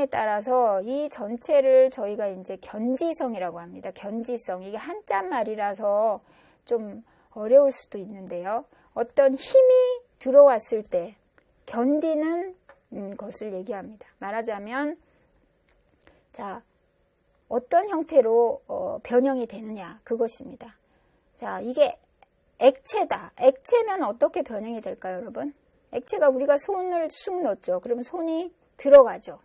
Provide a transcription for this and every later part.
상황에 따라서 이 전체를 저희가 이제 견지성이라고 합니다. 견지성. 이게 한자말이라서 좀 어려울 수도 있는데요. 어떤 힘이 들어왔을 때 견디는 것을 얘기합니다. 말하자면 자, 어떤 형태로 변형이 되느냐 그것입니다. 자, 이게 액체다. 액체면 어떻게 변형이 될까요, 여러분? 액체가 우리가 손을 쑥 넣었죠. 그러면 손이 들어가죠.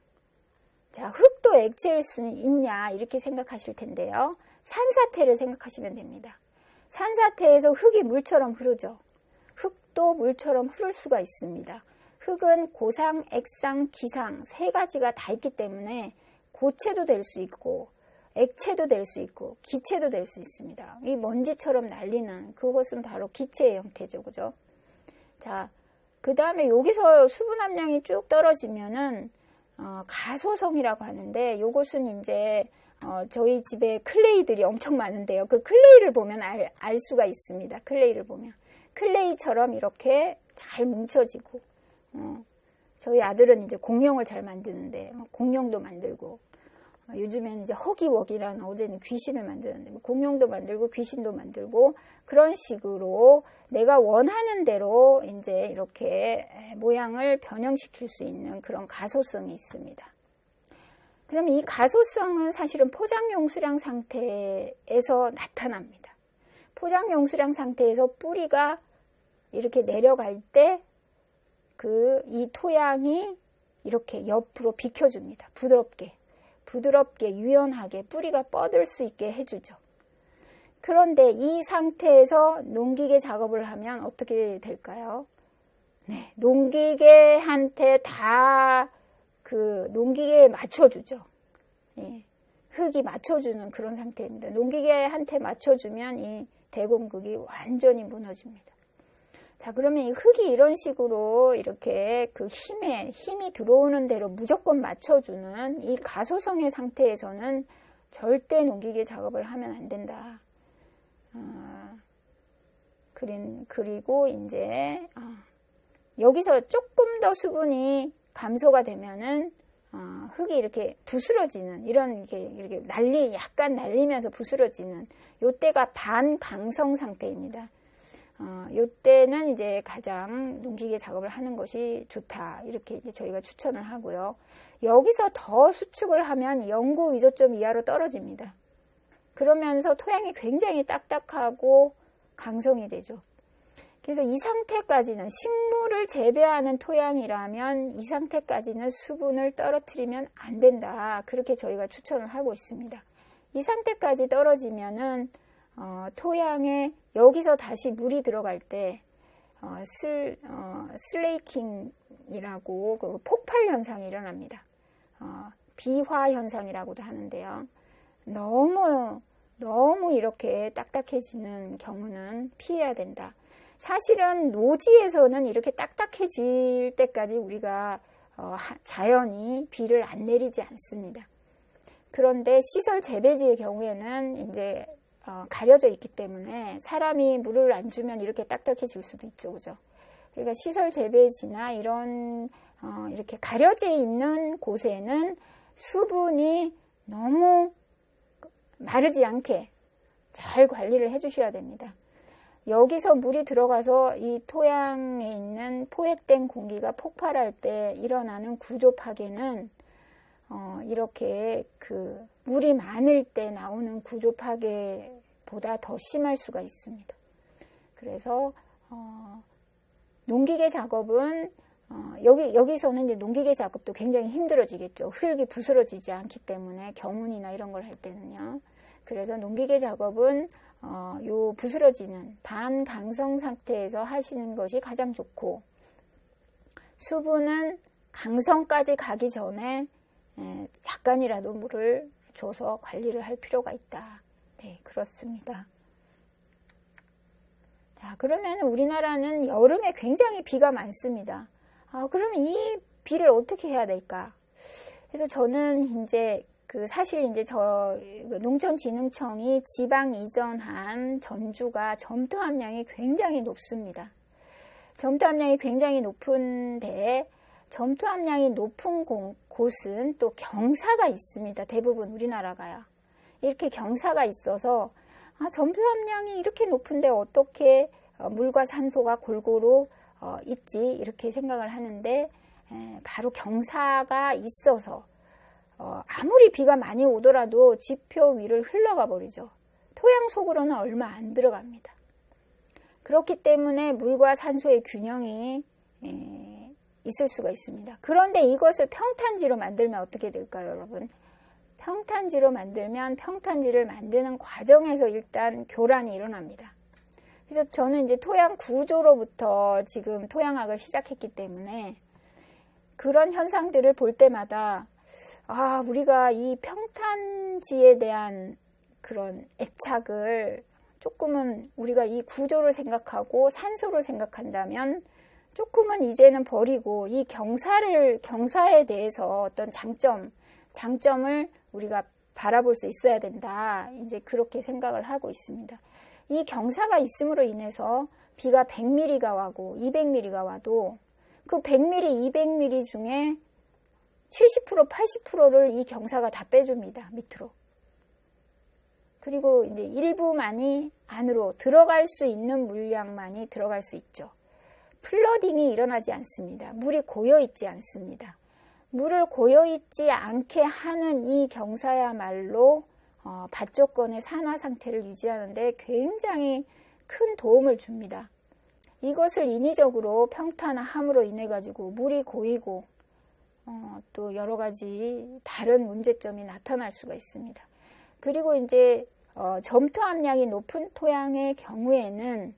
자, 흙도 액체일 수는 있냐 이렇게 생각하실 텐데요. 산사태를 생각하시면 됩니다. 산사태에서 흙이 물처럼 흐르죠. 흙도 물처럼 흐를 수가 있습니다. 흙은 고상, 액상, 기상 세 가지가 다 있기 때문에 고체도 될 수 있고 액체도 될 수 있고 기체도 될 수 있습니다. 이 먼지처럼 날리는 그것은 바로 기체의 형태죠. 그죠? 자, 그 다음에 여기서 수분 함량이 쭉 떨어지면은 가소성이라고 하는데 이것은 이제 저희 집에 클레이들이 엄청 많은데요. 그 클레이를 보면 알 수가 있습니다. 클레이를 보면 클레이처럼 이렇게 잘 뭉쳐지고 저희 아들은 이제 공룡을 잘 만드는데 공룡도 만들고 요즘에는 이제 허기워기라는 어제는 귀신을 만드는데 공룡도 만들고 귀신도 만들고 그런 식으로 내가 원하는 대로 이제 이렇게 모양을 변형시킬 수 있는 그런 가소성이 있습니다. 그러면 이 가소성은 사실은 포장용수량 상태에서 나타납니다. 포장용수량 상태에서 뿌리가 이렇게 내려갈 때 이 토양이 이렇게 옆으로 비켜줍니다. 부드럽게 유연하게 뿌리가 뻗을 수 있게 해주죠. 그런데 이 상태에서 농기계 작업을 하면 어떻게 될까요? 네, 농기계한테 다 농기계에 맞춰주죠. 예, 흙이 맞춰주는 그런 상태입니다. 농기계한테 맞춰주면 이 대공극이 완전히 무너집니다. 자, 그러면 이 흙이 이런 식으로 이렇게 힘이 들어오는 대로 무조건 맞춰주는 이 가소성의 상태에서는 절대 농기계 작업을 하면 안 된다. 그리고 이제 여기서 조금 더 수분이 감소가 되면은 흙이 이렇게 부스러지는 이렇게 약간 날리면서 부스러지는 요때가 반강성 상태입니다. 요때는 이제 가장 농기계 작업을 하는 것이 좋다. 이렇게 이제 저희가 추천을 하고요. 여기서 더 수축을 하면 영구 위조점 이하로 떨어집니다. 그러면서 토양이 굉장히 딱딱하고 강성이 되죠. 그래서 이 상태까지는 식물을 재배하는 토양이라면 이 상태까지는 수분을 떨어뜨리면 안 된다. 그렇게 저희가 추천을 하고 있습니다. 이 상태까지 떨어지면은 토양에 여기서 다시 물이 들어갈 때 슬레이킹이라고 그 폭발 현상이 일어납니다. 비화 현상이라고도 하는데요. 너무 이렇게 딱딱해지는 경우는 피해야 된다. 사실은 노지에서는 이렇게 딱딱해질 때까지 우리가 자연히 비를 안 내리지 않습니다. 그런데 시설 재배지의 경우에는 이제 가려져 있기 때문에 사람이 물을 안 주면 이렇게 딱딱해질 수도 있죠. 그죠? 그러니까 시설 재배지나 이런 이렇게 가려져 있는 곳에는 수분이 너무 마르지 않게 잘 관리를 해 주셔야 됩니다. 여기서 물이 들어가서 이 토양에 있는 포획된 공기가 폭발할 때 일어나는 구조 파괴는 이렇게 물이 많을 때 나오는 구조 파괴보다 더 심할 수가 있습니다. 그래서 농기계 작업은 여기서는 이제 농기계 작업도 굉장히 힘들어지겠죠. 흙이 부스러지지 않기 때문에 경운이나 이런 걸 할 때는요. 그래서 농기계 작업은 요 부스러지는 반강성 상태에서 하시는 것이 가장 좋고, 수분은 강성까지 가기 전에 약간이라도 물을 줘서 관리를 할 필요가 있다. 네, 그렇습니다. 자, 그러면 우리나라는 여름에 굉장히 비가 많습니다. 그러면 이 비를 어떻게 해야 될까? 그래서 저는 이제 사실 이제 농촌진흥청이 지방 이전한 전주가 점토 함량이 굉장히 높습니다. 점토 함량이 굉장히 높은데 점토 함량이 높은 곳은 또 경사가 있습니다. 대부분 우리나라가요. 이렇게 경사가 있어서 점토 함량이 이렇게 높은데 어떻게 물과 산소가 골고루 있지 이렇게 생각을 하는데 바로 경사가 있어서 아무리 비가 많이 오더라도 지표 위를 흘러가 버리죠. 토양 속으로는 얼마 안 들어갑니다. 그렇기 때문에 물과 산소의 균형이 있을 수가 있습니다. 그런데 이것을 평탄지로 만들면 어떻게 될까요, 여러분? 평탄지로 만들면 평탄지를 만드는 과정에서 일단 교란이 일어납니다. 그래서 저는 이제 토양 구조로부터 지금 토양학을 시작했기 때문에 그런 현상들을 볼 때마다 우리가 이 평탄지에 대한 그런 애착을 조금은 우리가 이 구조를 생각하고 산소를 생각한다면 조금은 이제는 버리고 이 경사에 대해서 어떤 장점을 우리가 바라볼 수 있어야 된다. 이제 그렇게 생각을 하고 있습니다. 이 경사가 있음으로 인해서 비가 100mm가 와고 200mm가 와도 그 100mm, 200mm 중에 70%, 80%를 이 경사가 다 빼줍니다. 밑으로. 그리고 이제 일부만이 안으로 들어갈 수 있는 물량만이 들어갈 수 있죠. 플러딩이 일어나지 않습니다. 물이 고여있지 않습니다. 물을 고여있지 않게 하는 이 경사야말로 밭 조건의 산화 상태를 유지하는 데 굉장히 큰 도움을 줍니다. 이것을 인위적으로 평탄화함으로 인해 가지고 물이 고이고 또 여러 가지 다른 문제점이 나타날 수가 있습니다. 그리고 이제 점토 함량이 높은 토양의 경우에는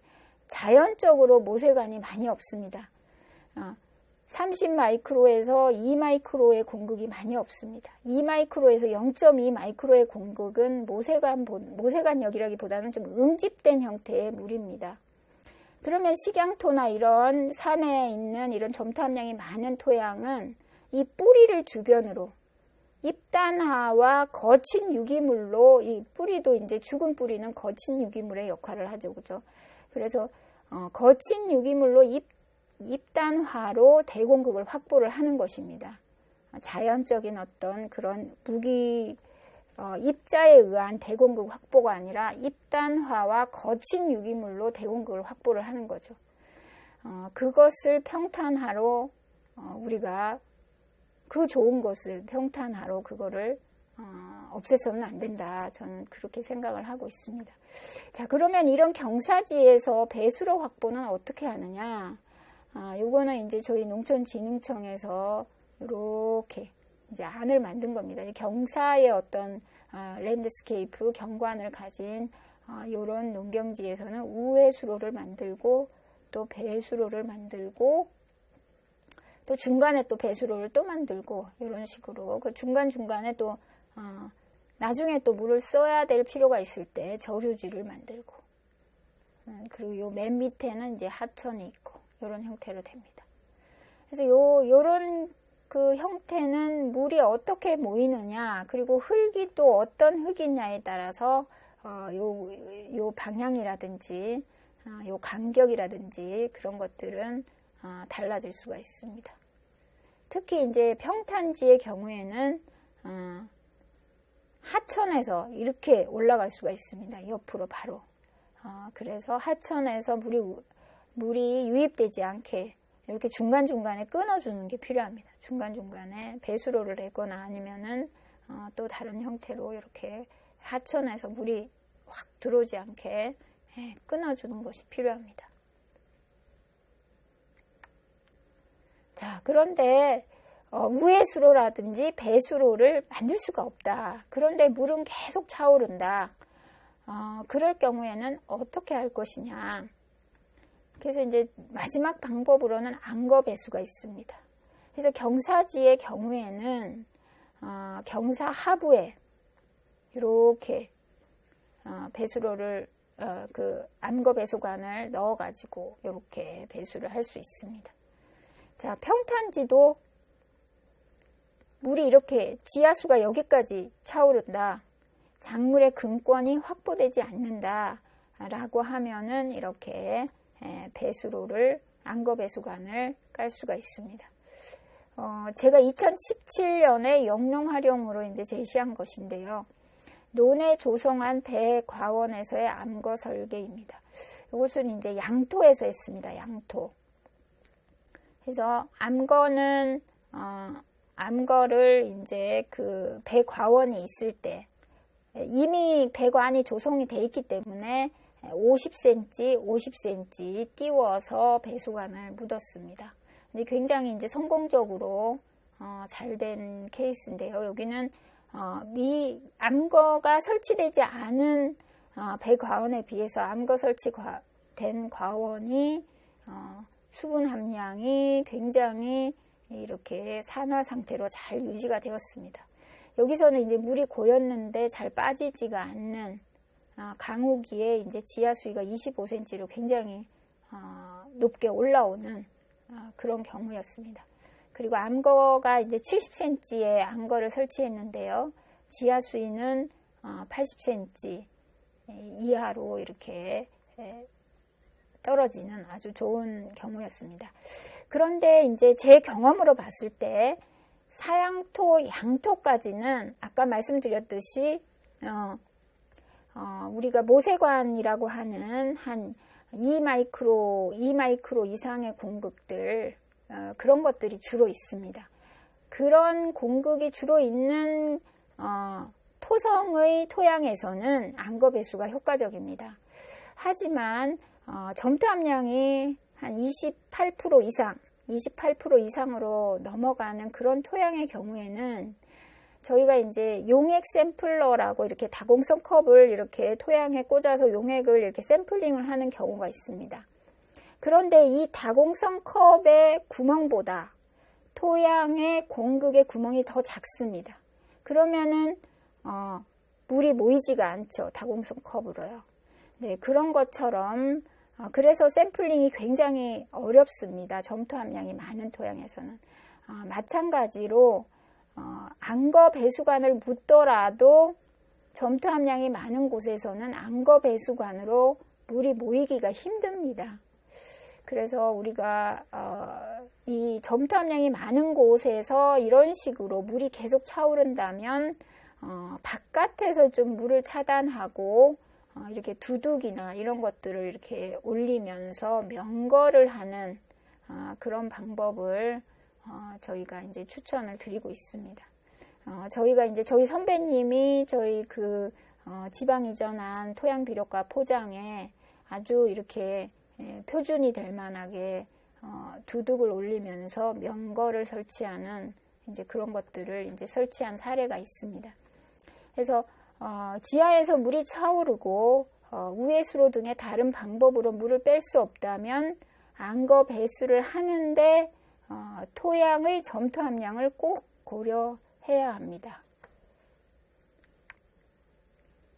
자연적으로 모세관이 많이 없습니다. 30마이크로에서 2마이크로의 공급이 많이 없습니다. 2마이크로에서 0.2 마이크로의 공급은 모세관역이라기보다는 좀 응집된 형태의 물입니다. 그러면 식양토나 이런 산에 있는 이런 점토 함량이 많은 토양은 이 뿌리를 주변으로 잎단화와 거친 유기물로 이 뿌리도 이제 죽은 뿌리는 거친 유기물의 역할을 하죠. 그죠? 그래서 거친 유기물로 잎단화로 대공급을 확보를 하는 것입니다. 자연적인 어떤 그런 입자에 의한 대공급 확보가 아니라 잎단화와 거친 유기물로 대공급을 확보를 하는 거죠. 그것을 평탄화로 우리가 그 좋은 것을 평탄화로 그거를 없애서는 안 된다. 저는 그렇게 생각을 하고 있습니다. 자, 그러면 이런 경사지에서 배수로 확보는 어떻게 하느냐? 요거는 이제 저희 농촌진흥청에서 이렇게 이제 안을 만든 겁니다. 경사의 어떤 랜드스케이프 경관을 가진 이런 농경지에서는 우회수로를 만들고 또 배수로를 만들고 또 중간에 또 배수로를 또 만들고 이런 식으로 그 중간중간에 또 나중에 또 물을 써야 될 필요가 있을 때 저류지를 만들고 그리고 요 맨 밑에는 이제 하천이 있고 이런 형태로 됩니다. 그래서 요런 그 형태는 물이 어떻게 모이느냐 그리고 흙이 또 어떤 흙이냐에 따라서 요 방향이라든지 요 간격이라든지 그런 것들은 달라질 수가 있습니다. 특히 이제 평탄지의 경우에는 하천에서 이렇게 올라갈 수가 있습니다. 옆으로 바로. 그래서 하천에서 물이 유입되지 않게 이렇게 중간중간에 끊어주는 게 필요합니다. 중간중간에 배수로를 내거나 아니면은 또 다른 형태로 이렇게 하천에서 물이 확 들어오지 않게 끊어주는 것이 필요합니다. 자, 그런데 우회수로라든지 배수로를 만들 수가 없다. 그런데 물은 계속 차오른다. 그럴 경우에는 어떻게 할 것이냐. 그래서 이제 마지막 방법으로는 안거배수가 있습니다. 그래서 경사지의 경우에는 경사 하부에 이렇게 배수로를 그 암거배수관을 넣어가지고 이렇게 배수를 할 수 있습니다. 자, 평탄지도 물이 이렇게 지하수가 여기까지 차오른다. 작물의 근권이 확보되지 않는다. 라고 하면은 이렇게 배수로를 안거배수관을 깔 수가 있습니다. 제가 2017년에 영농 활용으로 이제 제시한 것인데요. 논에 조성한 배과원에서의 암거 설계입니다. 이것은 이제 양토에서 했습니다. 양토. 그래서 암거를 이제 그 배과원이 있을 때 이미 배관이 조성이 돼 있기 때문에 50cm, 50cm 띄워서 배수관을 묻었습니다. 근데 굉장히 이제 성공적으로 잘 된 케이스인데요. 여기는 암거가 설치되지 않은 배과원에 비해서 암거 설치된 과원이 수분 함량이 굉장히 이렇게 산화 상태로 잘 유지가 되었습니다. 여기서는 이제 물이 고였는데 잘 빠지지가 않는 강우기에 이제 지하 수위가 25cm로 굉장히 높게 올라오는 그런 경우였습니다. 그리고 암거가 이제 70cm의 암거를 설치했는데요. 지하 수위는 80cm 이하로 이렇게 떨어지는 아주 좋은 경우였습니다. 그런데 이제 제 경험으로 봤을 때 사양토, 양토까지는 아까 말씀드렸듯이 우리가 모세관이라고 하는 한 2마이크로 이상의 공극들 그런 것들이 주로 있습니다. 그런 공극이 주로 있는 토성의 토양에서는 암거 배수가 효과적입니다. 하지만 점토 함량이 한 28% 이상으로 넘어가는 그런 토양의 경우에는 저희가 이제 용액 샘플러라고 이렇게 다공성 컵을 이렇게 토양에 꽂아서 용액을 이렇게 샘플링을 하는 경우가 있습니다. 그런데 이 다공성 컵의 구멍보다 토양의 공극의 구멍이 더 작습니다. 그러면은 물이 모이지가 않죠. 다공성 컵으로요. 네, 그런 것처럼 그래서 샘플링이 굉장히 어렵습니다. 점토 함량이 많은 토양에서는. 마찬가지로 암거 배수관을 묻더라도 점토 함량이 많은 곳에서는 암거 배수관으로 물이 모이기가 힘듭니다. 그래서 우리가 이 점토 함량이 많은 곳에서 이런 식으로 물이 계속 차오른다면 바깥에서 좀 물을 차단하고 이렇게 두둑이나 이런 것들을 이렇게 올리면서 명거를 하는 그런 방법을 저희가 이제 추천을 드리고 있습니다. 저희가 이제 저희 선배님이 저희 그 지방 이전한 토양 비료과 포장에 아주 이렇게 표준이 될 만하게 두둑을 올리면서 명거를 설치하는 이제 그런 것들을 이제 설치한 사례가 있습니다. 그래서 지하에서 물이 차오르고 우회수로 등의 다른 방법으로 물을 뺄 수 없다면 암거 배수를 하는데 토양의 점토 함량을 꼭 고려해야 합니다.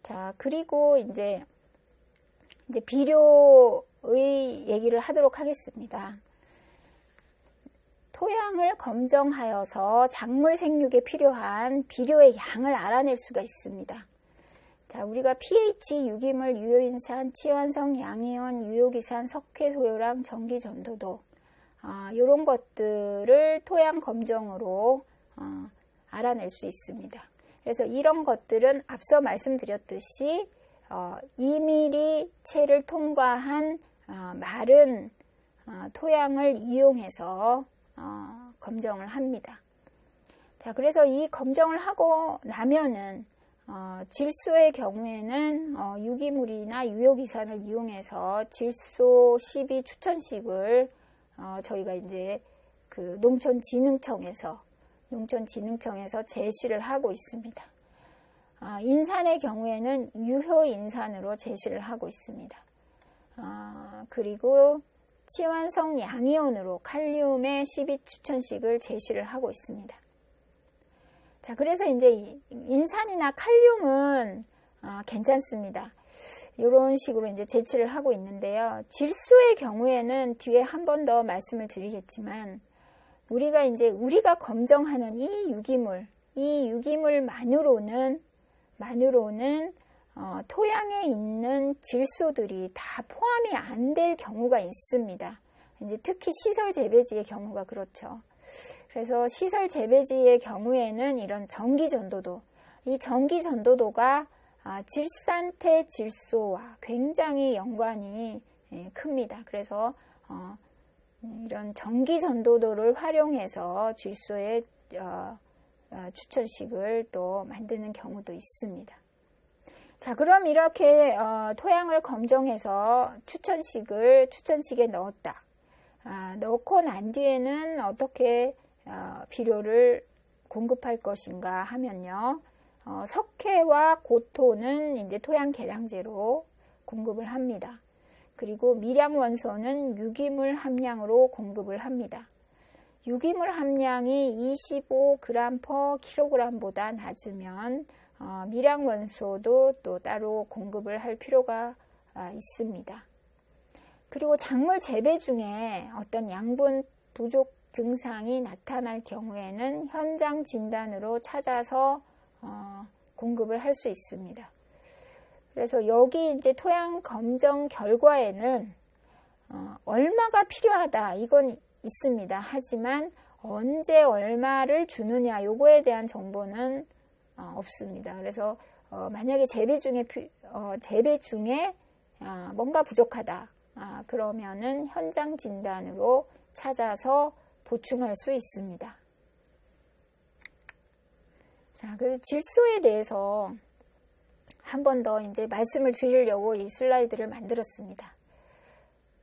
자, 그리고 이제 비료의 얘기를 하도록 하겠습니다. 토양을 검정하여서 작물 생육에 필요한 비료의 양을 알아낼 수가 있습니다. 자, 우리가 pH, 유기물, 유효인산, 치환성, 양이온, 유효기산, 석회소요랑, 전기전도도 이런 것들을 토양 검정으로 알아낼 수 있습니다. 그래서 이런 것들은 앞서 말씀드렸듯이 2mm 채를 통과한 마른 토양을 이용해서 검정을 합니다. 자, 그래서 이 검정을 하고 나면은 질소의 경우에는 유기물이나 유효기산을 이용해서 질소 12 추천식을 저희가 이제 그 농촌진흥청에서 제시를 하고 있습니다. 인산의 경우에는 유효인산으로 제시를 하고 있습니다. 그리고 치환성 양이온으로 칼륨의 12 추천식을 제시를 하고 있습니다. 자, 그래서 이제 인산이나 칼륨은 괜찮습니다. 이런 식으로 이제 제시를 하고 있는데요. 질소의 경우에는 뒤에 한 번 더 말씀을 드리겠지만 우리가 검정하는 이 유기물만으로는 토양에 있는 질소들이 다 포함이 안 될 경우가 있습니다. 이제 특히 시설 재배지의 경우가 그렇죠. 그래서 시설 재배지의 경우에는 이런 전기전도도, 이 전기전도도가 질산태 질소와 굉장히 연관이 큽니다. 그래서 이런 전기전도도를 활용해서 질소의 추천식을 또 만드는 경우도 있습니다. 자, 그럼 이렇게 토양을 검정해서 추천식에 넣었다. 넣고 난 뒤에는 어떻게 비료를 공급할 것인가 하면요. 석회와 고토는 이제 토양 개량제로 공급을 합니다. 그리고 미량원소는 유기물 함량으로 공급을 합니다. 유기물 함량이 25g/kg보다 낮으면 미량원소도 또 따로 공급을 할 필요가 있습니다. 그리고 작물 재배 중에 어떤 양분 부족 증상이 나타날 경우에는 현장 진단으로 찾아서 공급을 할 수 있습니다. 그래서 여기 이제 토양 검정 결과에는 얼마가 필요하다 이건 있습니다. 하지만 언제 얼마를 주느냐 요거에 대한 정보는 없습니다. 그래서 만약에 재배 중에 뭔가 부족하다 그러면은 현장 진단으로 찾아서 보충할 수 있습니다. 자, 그 질소에 대해서 한 번 더 이제 말씀을 드리려고 이 슬라이드를 만들었습니다.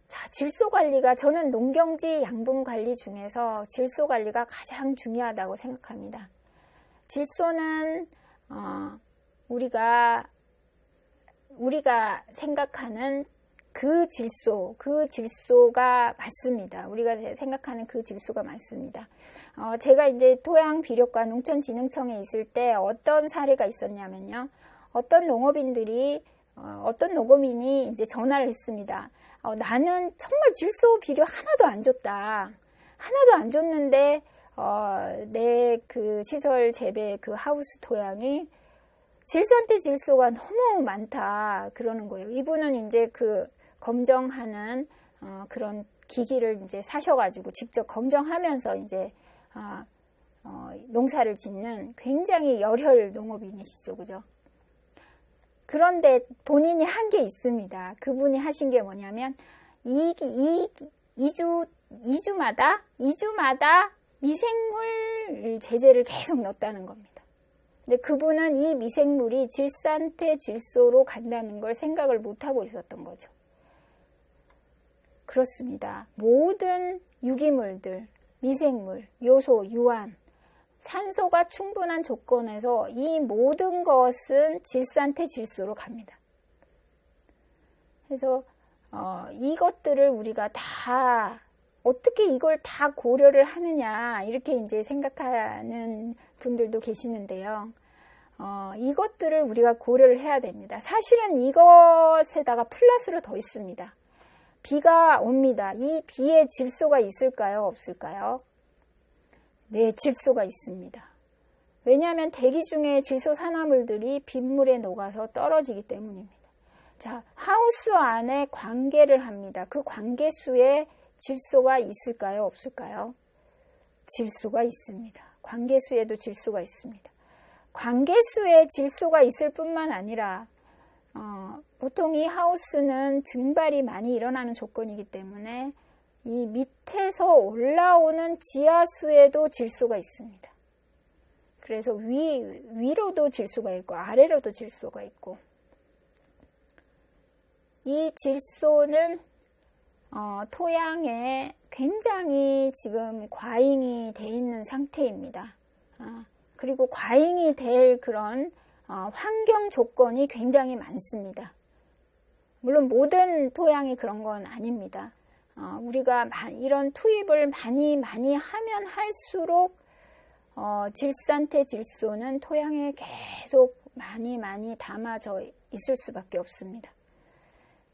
자, 질소 관리가 저는 농경지 양분 관리 중에서 질소 관리가 가장 중요하다고 생각합니다. 질소는 우리가 생각하는 그 질소가 맞습니다. 우리가 생각하는 그 질소가 맞습니다. 제가 이제 토양 비료과 농촌진흥청에 있을 때 어떤 사례가 있었냐면요. 어떤 농민이 이제 전화를 했습니다. 나는 정말 질소 비료 하나도 안 줬다. 하나도 안 줬는데 내 그 시설 재배 그 하우스 토양이 질산태 질소가 너무 많다 그러는 거예요. 이분은 이제 그 검정하는 그런 기기를 이제 사셔가지고 직접 검정하면서 이제 농사를 짓는 굉장히 열혈 농업인이시죠, 그죠? 그런데 본인이 한 게 있습니다. 그분이 하신 게 뭐냐면 2주마다 미생물 제재를 계속 넣었다는 겁니다. 근데 그분은 이 미생물이 질산태 질소로 간다는 걸 생각을 못하고 있었던 거죠. 그렇습니다. 모든 유기물들, 미생물, 요소, 유황, 산소가 충분한 조건에서 이 모든 것은 질산태 질소로 갑니다. 그래서 이것들을 우리가 다 어떻게 이걸 다 고려를 하느냐 이렇게 이제 생각하는 분들도 계시는데요. 이것들을 우리가 고려를 해야 됩니다. 사실은 이것에다가 플러스로 더 있습니다. 비가 옵니다. 이 비에 질소가 있을까요? 없을까요? 네, 질소가 있습니다. 왜냐하면 대기 중에 질소 산화물들이 빗물에 녹아서 떨어지기 때문입니다. 자, 하우스 안에 관계를 합니다. 그 관계수에 질소가 있을까요? 없을까요? 질소가 있습니다. 관계수에도 질소가 있습니다. 관계수에 질소가 있을 뿐만 아니라 보통 이 하우스는 증발이 많이 일어나는 조건이기 때문에 이 밑에서 올라오는 지하수에도 질소가 있습니다. 그래서 위로도 질소가 있고 아래로도 질소가 있고 이 질소는 토양에 굉장히 지금 과잉이 돼 있는 상태입니다. 그리고 과잉이 될 그런 환경 조건이 굉장히 많습니다. 물론 모든 토양이 그런 건 아닙니다. 우리가 이런 투입을 많이 하면 할수록 질산태 질소는 토양에 계속 많이 담아져 있을 수밖에 없습니다.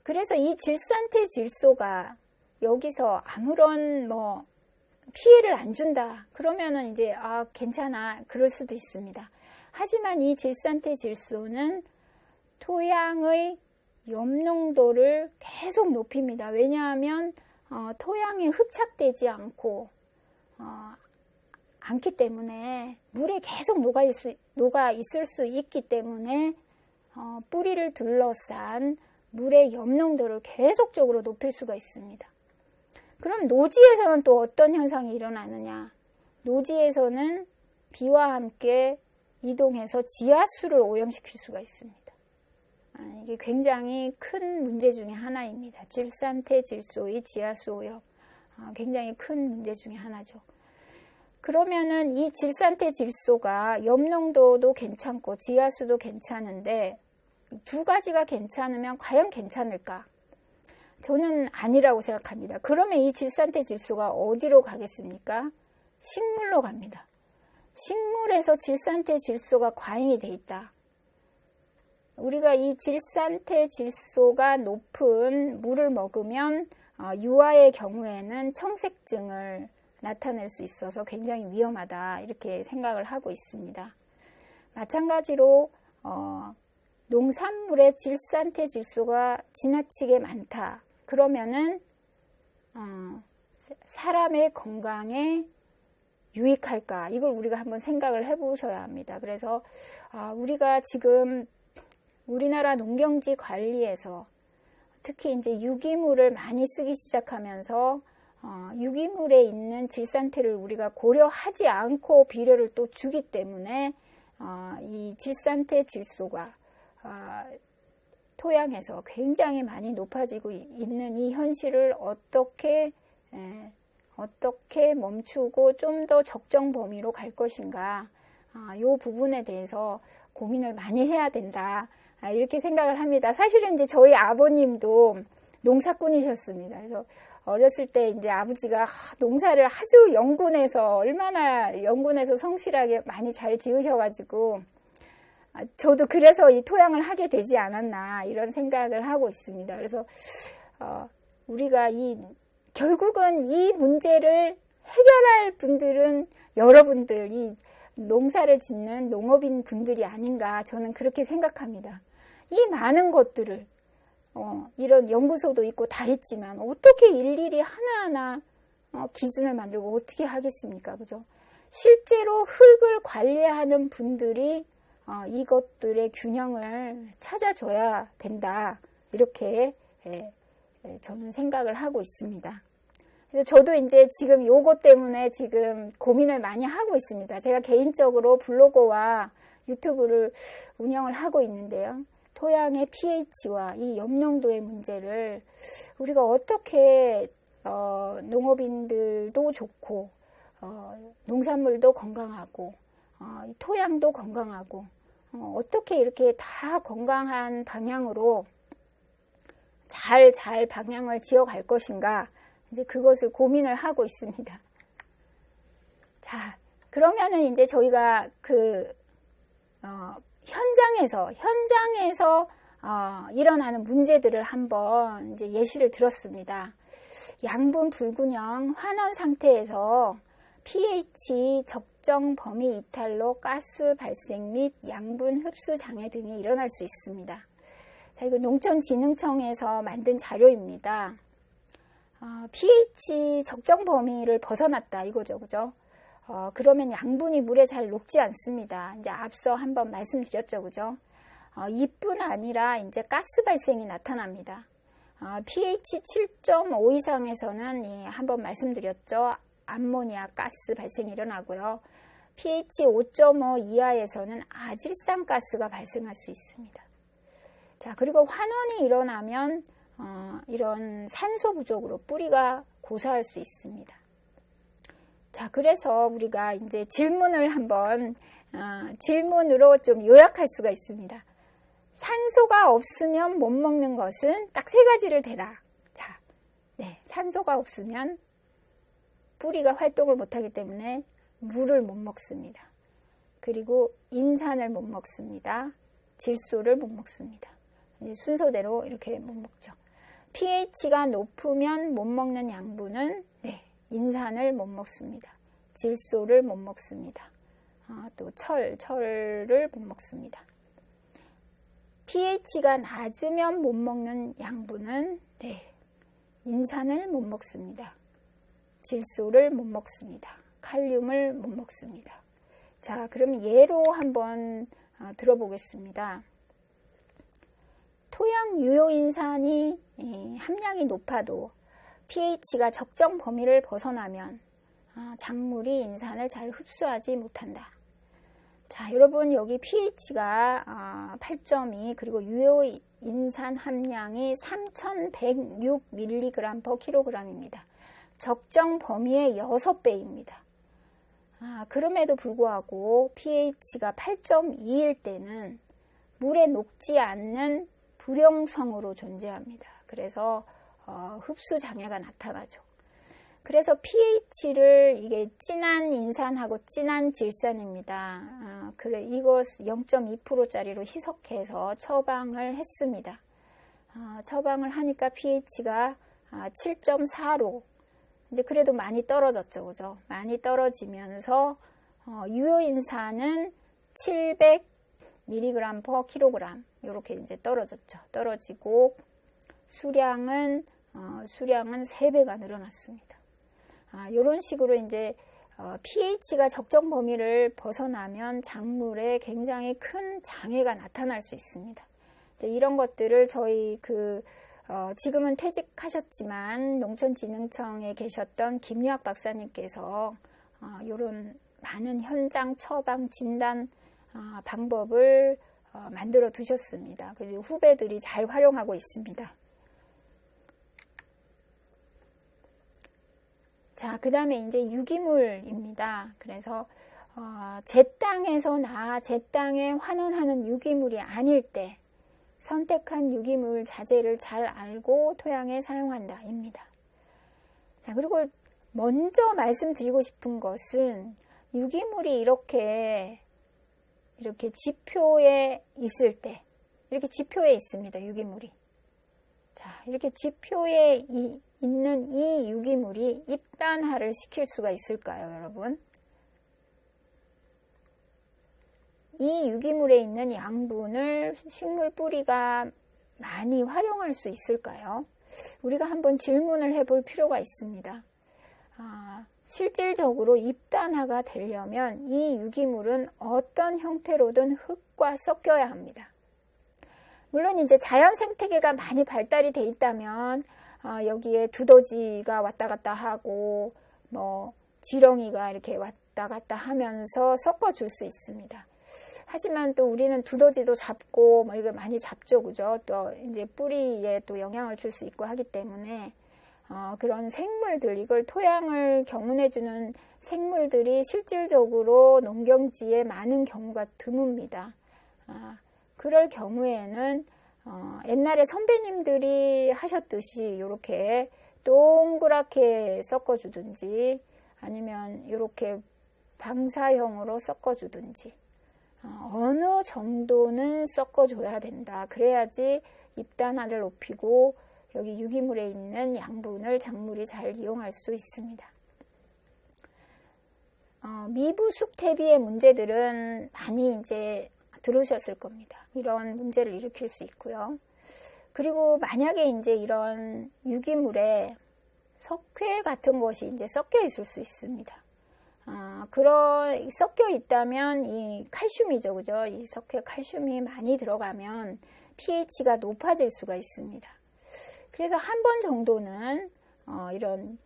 그래서 이 질산태 질소가 여기서 아무런 피해를 안 준다 그러면은 이제 괜찮아 그럴 수도 있습니다. 하지만 이 질산태 질소는 토양의 염농도를 계속 높입니다. 왜냐하면 토양에 흡착되지 않고 않기 때문에 물에 계속 녹아 있을 수 있기 때문에 뿌리를 둘러싼 물의 염농도를 계속적으로 높일 수가 있습니다. 그럼 노지에서는 또 어떤 현상이 일어나느냐? 노지에서는 비와 함께 이동해서 지하수를 오염시킬 수가 있습니다. 이게 굉장히 큰 문제 중에 하나입니다. 질산태 질소의 지하수 오염. 굉장히 큰 문제 중에 하나죠. 그러면은 이 질산태 질소가 염농도도 괜찮고 지하수도 괜찮은데 두 가지가 괜찮으면 과연 괜찮을까? 저는 아니라고 생각합니다. 그러면 이 질산태 질소가 어디로 가겠습니까? 식물로 갑니다. 식물에서 질산태 질소가 과잉이 돼 있다. 우리가 이 질산태 질소가 높은 물을 먹으면 유아의 경우에는 청색증을 나타낼 수 있어서 굉장히 위험하다 이렇게 생각을 하고 있습니다. 마찬가지로 농산물의 질산태 질소가 지나치게 많다. 그러면은 사람의 건강에 유익할까? 이걸 우리가 한번 생각을 해보셔야 합니다. 그래서 우리가 지금 우리나라 농경지 관리에서 특히 이제 유기물을 많이 쓰기 시작하면서 유기물에 있는 질산태를 우리가 고려하지 않고 비료를 또 주기 때문에 이 질산태 질소가 토양에서 굉장히 많이 높아지고 있는 이 현실을 어떻게 멈추고 좀 더 적정 범위로 갈 것인가, 이 부분에 대해서 고민을 많이 해야 된다. 이렇게 생각을 합니다. 사실은 이제 저희 아버님도 농사꾼이셨습니다. 그래서 어렸을 때 이제 아버지가 농사를 아주 얼마나 연군해서 성실하게 많이 잘 지으셔가지고, 저도 그래서 이 토양을 하게 되지 않았나, 이런 생각을 하고 있습니다. 그래서, 우리가 결국은 이 문제를 해결할 분들은 여러분들, 이 농사를 짓는 농업인 분들이 아닌가, 저는 그렇게 생각합니다. 이 많은 것들을, 이런 연구소도 있고 다 있지만, 어떻게 일일이 하나하나 기준을 만들고 어떻게 하겠습니까? 그죠? 실제로 흙을 관리하는 분들이 이것들의 균형을 찾아줘야 된다. 이렇게 저는 생각을 하고 있습니다. 그래서 저도 이제 지금 요거 때문에 지금 고민을 많이 하고 있습니다. 제가 개인적으로 블로그와 유튜브를 운영을 하고 있는데요. 토양의 pH와 이 염농도의 문제를 우리가 어떻게 농업인들도 좋고 농산물도 건강하고 토양도 건강하고 어떻게 이렇게 다 건강한 방향으로 잘 방향을 지어갈 것인가, 이제 그것을 고민을 하고 있습니다. 자, 그러면은 이제 저희가 현장에서 일어나는 문제들을 한번 이제 예시를 들었습니다. 양분 불균형 환원 상태에서 pH 적정 범위 이탈로 가스 발생 및 양분 흡수 장애 등이 일어날 수 있습니다. 자, 이거 농촌진흥청에서 만든 자료입니다. pH 적정 범위를 벗어났다 이거죠, 그죠? 그러면 양분이 물에 잘 녹지 않습니다. 이제 앞서 한번 말씀드렸죠, 그죠? 이뿐 아니라 이제 가스 발생이 나타납니다. pH 7.5 이상에서는 한번 말씀드렸죠. 암모니아 가스 발생이 일어나고요. pH 5.5 이하에서는 아질산 가스가 발생할 수 있습니다. 자, 그리고 환원이 일어나면 이런 산소 부족으로 뿌리가 고사할 수 있습니다. 자, 그래서 우리가 이제 질문을 한번 질문으로 좀 요약할 수가 있습니다. 산소가 없으면 못 먹는 것은 딱 세 가지를 대라. 자, 산소가 없으면 뿌리가 활동을 못하기 때문에 물을 못 먹습니다. 그리고 인산을 못 먹습니다. 질소를 못 먹습니다. 이제 순서대로 이렇게 못 먹죠. pH가 높으면 못 먹는 양분은 인산을 못 먹습니다. 질소를 못 먹습니다. 또 철을 못 먹습니다. pH가 낮으면 못 먹는 양분은 인산을 못 먹습니다. 질소를 못 먹습니다. 칼륨을 못 먹습니다. 자, 그럼 예로 한번 들어보겠습니다. 토양 유효인산이 함량이 높아도 pH가 적정 범위를 벗어나면 작물이 인산을 잘 흡수하지 못한다. 자, 여러분 여기 pH가 8.2 그리고 유효인산 함량이 3106mg/kg입니다. 적정 범위의 6배입니다. 그럼에도 불구하고 pH가 8.2일 때는 물에 녹지 않는 불용성으로 존재합니다. 그래서 흡수 장애가 나타나죠. 그래서 pH를 이게 진한 인산하고 진한 질산입니다. 그래 이거 0.2%짜리로 희석해서 처방을 했습니다. 처방을 하니까 pH가 7.4로 이제 그래도 많이 떨어졌죠, 그죠? 많이 떨어지면서 유효인산은 700mg/kg 이렇게 이제 떨어졌죠. 떨어지고 수량은 3배가 늘어났습니다. 이런 식으로 이제 pH가 적정 범위를 벗어나면 작물에 굉장히 큰 장애가 나타날 수 있습니다. 이런 것들을 저희 지금은 퇴직하셨지만 농촌진흥청에 계셨던 김유학 박사님께서 이런 많은 현장 처방 진단 방법을 만들어 두셨습니다. 그리고 후배들이 잘 활용하고 있습니다. 자, 그 다음에 이제 유기물입니다. 그래서 제 땅에 환원하는 유기물이 아닐 때 선택한 유기물 자재를 잘 알고 토양에 사용한다 입니다. 자, 그리고 먼저 말씀드리고 싶은 것은 유기물이 이렇게 지표에 있을 때, 이렇게 지표에 있습니다. 유기물이. 자, 이렇게 지표에 있는 이 유기물이 입단화를 시킬 수가 있을까요, 여러분? 이 유기물에 있는 양분을 식물 뿌리가 많이 활용할 수 있을까요? 우리가 한번 질문을 해볼 필요가 있습니다. 실질적으로 입단화가 되려면 이 유기물은 어떤 형태로든 흙과 섞여야 합니다. 물론 이제 자연 생태계가 많이 발달이 돼 있다면 여기에 두더지가 왔다 갔다 하고 지렁이가 이렇게 왔다 갔다 하면서 섞어줄 수 있습니다. 하지만 또 우리는 두더지도 잡고 이거 많이 잡죠, 그죠? 또 이제 뿌리에 또 영향을 줄 수 있고 하기 때문에 그런 생물들, 이걸 토양을 경운해주는 생물들이 실질적으로 농경지에 많은 경우가 드뭅니다. 그럴 경우에는 옛날에 선배님들이 하셨듯이 이렇게 동그랗게 섞어주든지 아니면 이렇게 방사형으로 섞어주든지 어느 정도는 섞어줘야 된다. 그래야지 입단화를 높이고 여기 유기물에 있는 양분을 작물이 잘 이용할 수 있습니다. 미부숙 대비의 문제들은 많이 이제 들으셨을 겁니다. 이런 문제를 일으킬 수 있고요. 그리고 만약에 이제 이런 유기물에 석회 같은 것이 이제 섞여 있을 수 있습니다. 섞여 있다면 이 칼슘이죠, 그죠? 이 석회 칼슘이 많이 들어가면 pH가 높아질 수가 있습니다. 그래서 한 번 정도는 이런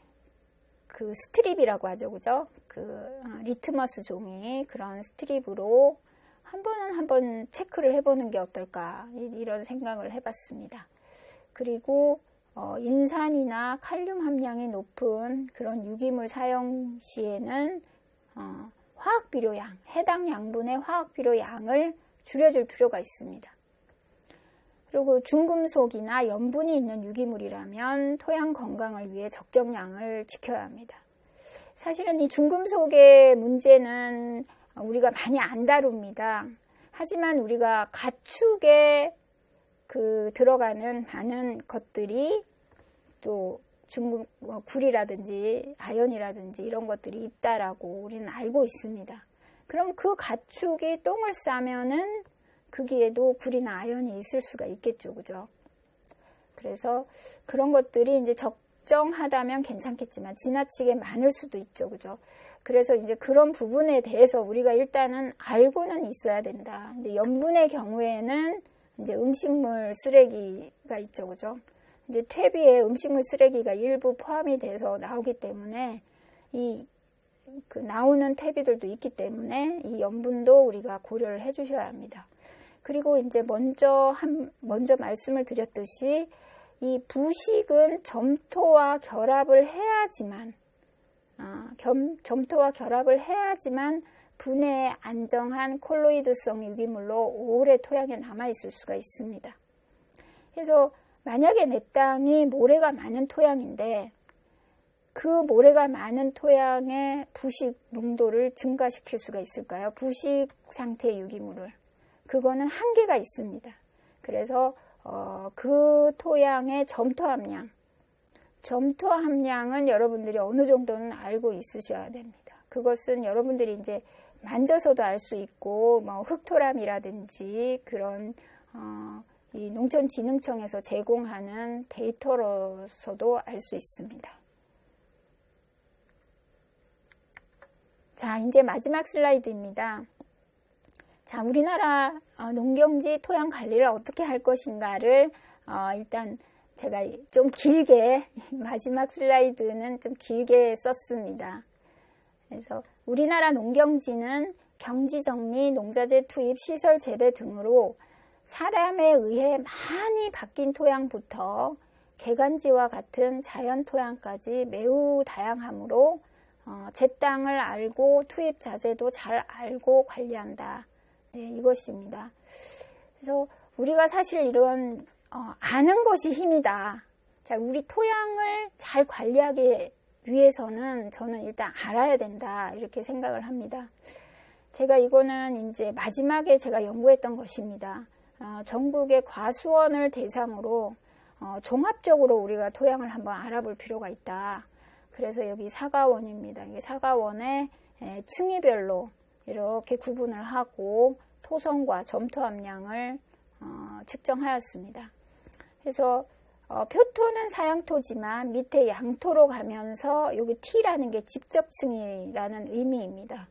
스트립이라고 하죠, 그죠? 리트머스 종이 그런 스트립으로 한번 체크를 해보는 게 어떨까 이런 생각을 해봤습니다. 그리고 인산이나 칼륨 함량이 높은 그런 유기물 사용 시에는 화학 비료양, 해당 양분의 화학 비료양을 줄여줄 필요가 있습니다. 그리고 중금속이나 염분이 있는 유기물이라면 토양 건강을 위해 적정량을 지켜야 합니다. 사실은 이 중금속의 문제는 우리가 많이 안 다룹니다. 하지만 우리가 가축에 들어가는 많은 것들이 또 굴이라든지 아연이라든지 이런 것들이 있다라고 우리는 알고 있습니다. 그럼 그 가축이 똥을 싸면은 거기에도 굴이나 아연이 있을 수가 있겠죠, 그죠? 그래서 그런 것들이 이제 적정하다면 괜찮겠지만 지나치게 많을 수도 있죠, 그죠? 그래서 이제 그런 부분에 대해서 우리가 일단은 알고는 있어야 된다. 근데 염분의 경우에는 이제 음식물 쓰레기가 있죠, 그죠? 이제 퇴비에 음식물 쓰레기가 일부 포함이 돼서 나오기 때문에 나오는 퇴비들도 있기 때문에 이 염분도 우리가 고려를 해 주셔야 합니다. 그리고 이제 먼저 말씀을 드렸듯이 이 부식은 점토와 결합을 해야지만 분해에 안정한 콜로이드성 유기물로 오래 토양에 남아있을 수가 있습니다. 그래서 만약에 내 땅이 모래가 많은 토양인데 그 모래가 많은 토양의 부식 농도를 증가시킬 수가 있을까요? 부식 상태의 유기물을. 그거는 한계가 있습니다. 그래서 그 토양의 점토 함량은 여러분들이 어느 정도는 알고 있으셔야 됩니다. 그것은 여러분들이 이제 만져서도 알 수 있고, 뭐 흙토람이라든지 그런 이 농촌진흥청에서 제공하는 데이터로서도 알 수 있습니다. 자, 이제 마지막 슬라이드입니다. 자, 우리나라 농경지 토양 관리를 어떻게 할 것인가를 일단 제가 좀 길게 마지막 슬라이드는 좀 길게 썼습니다. 그래서 우리나라 농경지는 경지정리, 농자재 투입, 시설 재배 등으로 사람에 의해 많이 바뀐 토양부터 개간지와 같은 자연 토양까지 매우 다양하므로 제 땅을 알고 투입 자재도 잘 알고 관리한다. 네, 이것입니다. 그래서 우리가 사실 이런 아는 것이 힘이다. 자, 우리 토양을 잘 관리하기 위해서는 저는 일단 알아야 된다. 이렇게 생각을 합니다. 제가 이거는 이제 마지막에 제가 연구했던 것입니다. 전국의 과수원을 대상으로 종합적으로 우리가 토양을 한번 알아볼 필요가 있다. 그래서 여기 사과원입니다. 이게 사과원의 층위별로 이렇게 구분을 하고 토성과 점토 함량을 측정하였습니다. 그래서 표토는 사양토지만 밑에 양토로 가면서 여기 T라는 게 직접층이라는 의미입니다.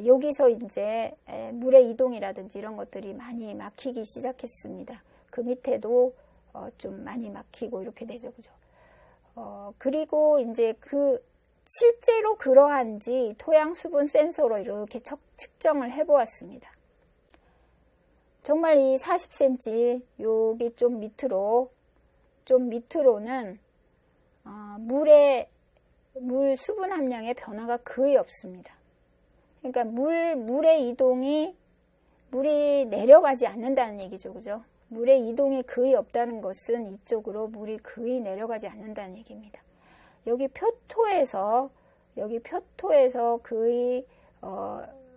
여기서 이제 물의 이동이라든지 이런 것들이 많이 막히기 시작했습니다. 그 밑에도 좀 많이 막히고 이렇게 되죠, 그죠? 그리고 이제 실제로 그러한지 토양 수분 센서로 이렇게 측정을 해보았습니다. 정말 이 40cm 여기 좀 밑으로는 물 수분 함량의 변화가 거의 없습니다. 그러니까 물의 이동이 물이 내려가지 않는다는 얘기죠, 그죠? 물의 이동이 거의 없다는 것은 이쪽으로 물이 거의 내려가지 않는다는 얘기입니다. 여기 표토에서 거의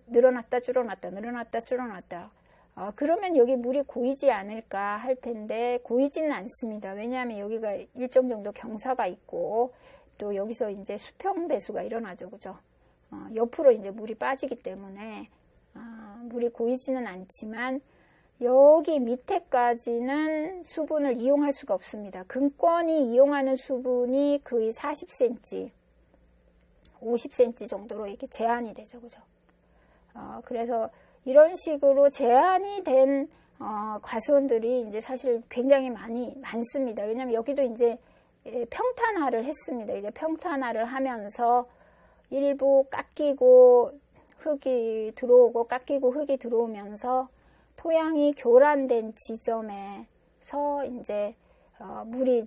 늘어났다 줄어났다 그러면 여기 물이 고이지 않을까 할 텐데 고이지는 않습니다. 왜냐하면 여기가 일정 정도 경사가 있고 또 여기서 이제 수평 배수가 일어나죠, 그죠? 옆으로 이제 물이 빠지기 때문에 물이 고이지는 않지만 여기 밑에까지는 수분을 이용할 수가 없습니다. 근권이 이용하는 수분이 거의 40cm, 50cm 정도로 이렇게 제한이 되죠, 그죠? 그래서 이런 식으로 제한이 된 과수원들이 이제 사실 굉장히 많습니다. 왜냐하면 여기도 이제 평탄화를 했습니다. 이제 평탄화를 하면서 일부 깎이고 흙이 들어오고 깎이고 흙이 들어오면서 토양이 교란된 지점에서 이제 물이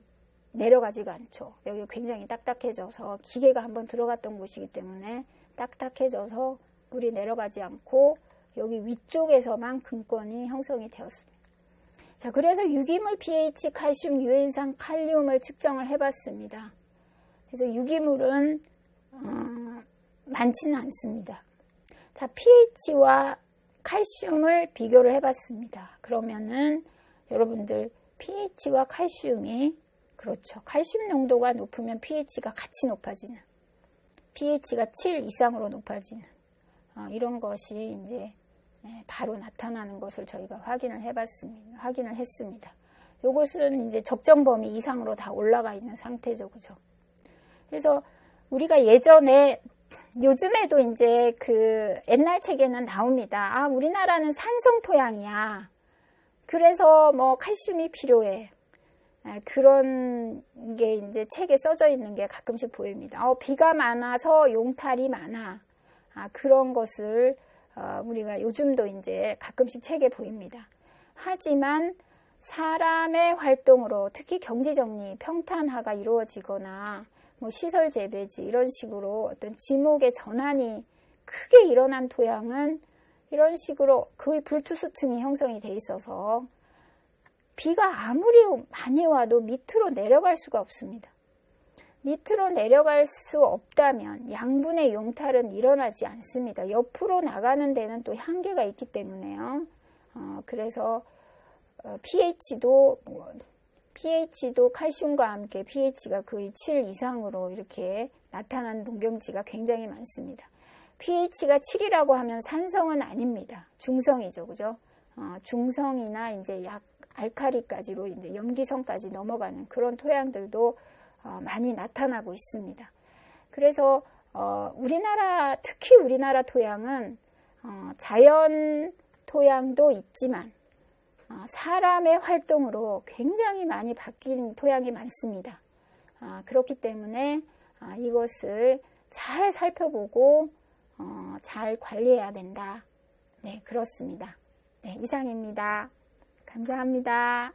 내려가지가 않죠. 여기 굉장히 딱딱해져서 기계가 한번 들어갔던 곳이기 때문에 딱딱해져서 물이 내려가지 않고 여기 위쪽에서만 근권이 형성이 되었습니다. 자, 그래서 유기물 pH, 칼슘, 유해인산, 칼륨을 측정을 해봤습니다. 그래서 유기물은 많지는 않습니다. 자, pH와 칼슘을 비교를 해봤습니다. 그러면은 여러분들 pH와 칼슘이 그렇죠. 칼슘 농도가 높으면 pH가 같이 높아지는, pH가 7 이상으로 높아지는 이런 것이 이제 바로 나타나는 것을 저희가 확인을 했습니다. 이것은 이제 적정 범위 이상으로 다 올라가 있는 상태죠, 그죠? 그래서 우리가 예전에 요즘에도 이제 그 옛날 책에는 나옵니다. 아, 우리나라는 산성 토양이야. 그래서 뭐 칼슘이 필요해. 그런 게 이제 책에 써져 있는 게 가끔씩 보입니다. 비가 많아서 용탈이 많아. 그런 것을 우리가 요즘도 이제 가끔씩 책에 보입니다. 하지만 사람의 활동으로 특히 경지정리, 평탄화가 이루어지거나 뭐 시설 재배지 이런 식으로 어떤 지목의 전환이 크게 일어난 토양은 이런 식으로 거의 불투수층이 형성이 돼 있어서 비가 아무리 많이 와도 밑으로 내려갈 수가 없습니다. 밑으로 내려갈 수 없다면 양분의 용탈은 일어나지 않습니다. 옆으로 나가는 데는 또 한계가 있기 때문에요. 그래서 pH도 칼슘과 함께 pH가 거의 7 이상으로 이렇게 나타나는 농경지가 굉장히 많습니다. pH가 7이라고 하면 산성은 아닙니다. 중성이죠, 그죠? 중성이나 이제 약 알칼리까지로 이제 염기성까지 넘어가는 그런 토양들도 많이 나타나고 있습니다. 그래서 특히 우리나라 토양은 자연 토양도 있지만 사람의 활동으로 굉장히 많이 바뀐 토양이 많습니다. 그렇기 때문에 이것을 잘 살펴보고 잘 관리해야 된다. 네, 그렇습니다. 네, 이상입니다. 감사합니다.